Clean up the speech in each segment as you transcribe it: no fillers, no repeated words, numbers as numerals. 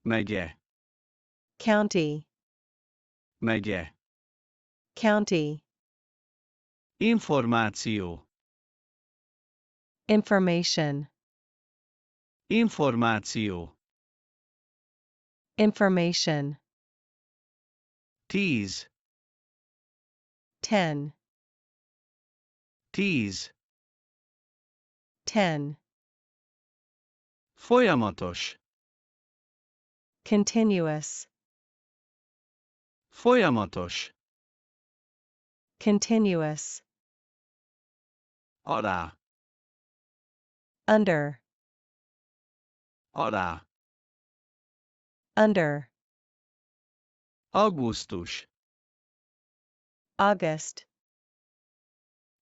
megye, county, megye, county, információ, information, információ, information, 10, 10, 10, 10, folyamatos, continuous, folyamatos, continuous, alá, under, alá, under, augusztus, August,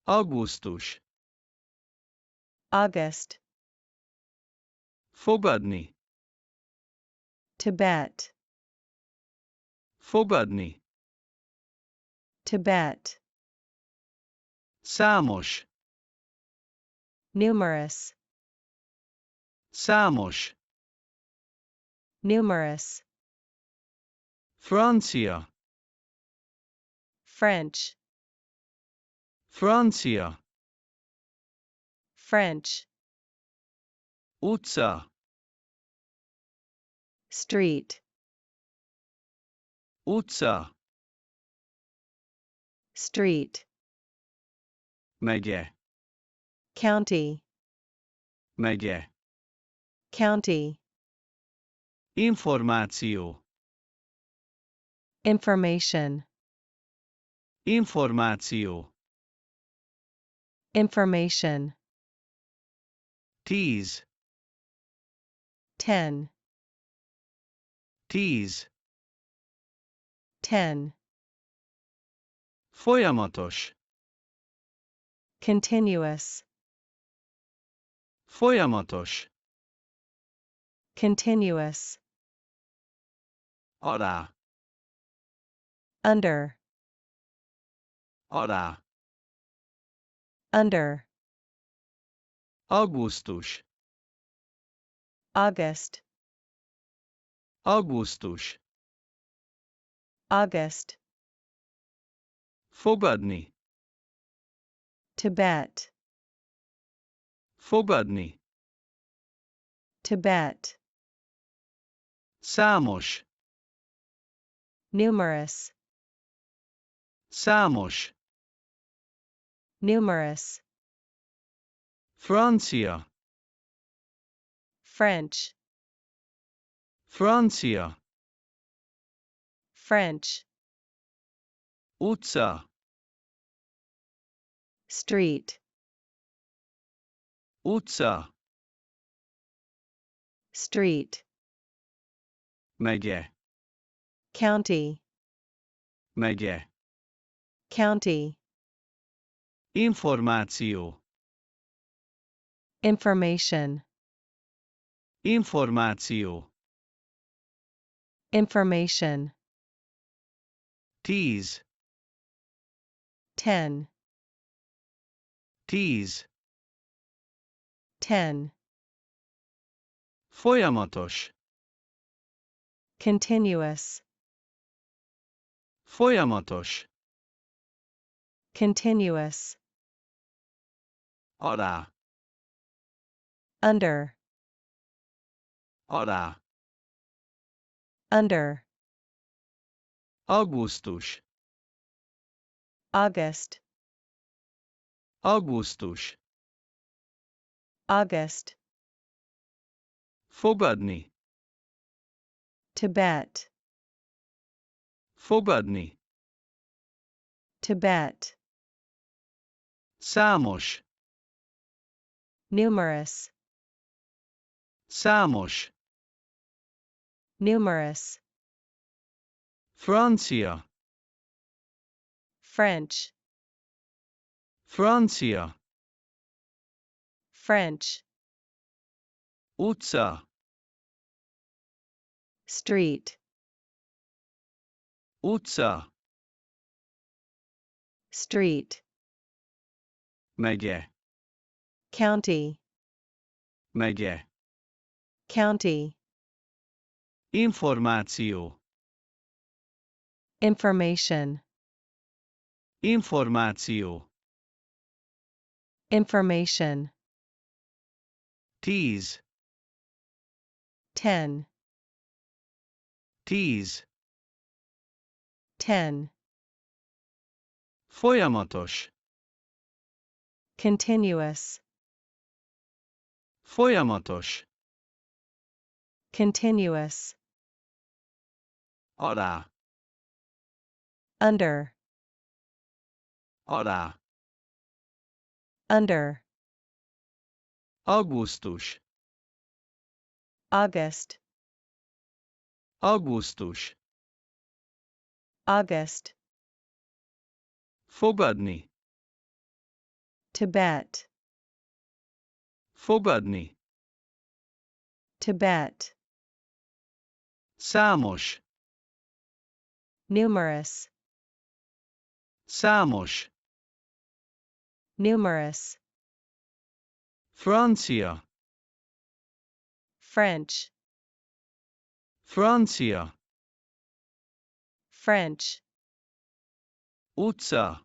augusztus, August, fogadni, Tibet, fogadni, Tibet, számos, numerous, számos, numerous, francia, French, francia, French, utca, street, utca, street, megye, county, megye, county, információ, information, információ, information, 10, 10, 10, 10, folyamatos, continuous, folyamatos, continuous, alá, under, alá, under, augusztus, August, augusztus, August, fogadni, Tibet, fogadni, Tibet, számos, numerous, számos, numerous, francia, French, francia, French, utca, street, utca, street, megye, county, megye, county, információ, information, információ, information, 10, 10, 10, 10, folyamatos, continuous, folyamatos, continuous, alá, under, alá, under, augusztus, August, augusztus, August, fogadni, Tibet, fogadni, Tibet, számos, numerous, számos, numerous, francia, French, francia, French, utca, street, utca, street, megye, county, megye, county, Információ. Information. Információ. Information. 10. 10. 10. 10. Folyamatos. Continuous. Folyamatos. Continuous. Alá. Under. Alá. Under. Augusztus. August. Augusztus. August. Fogadni. Tibet. Fogadni. Tibet. Számos. Numerous. Számos. Numerous. Francia. French. Francia. French. Utca.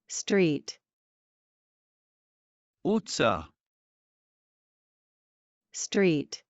Street. Utca. Street.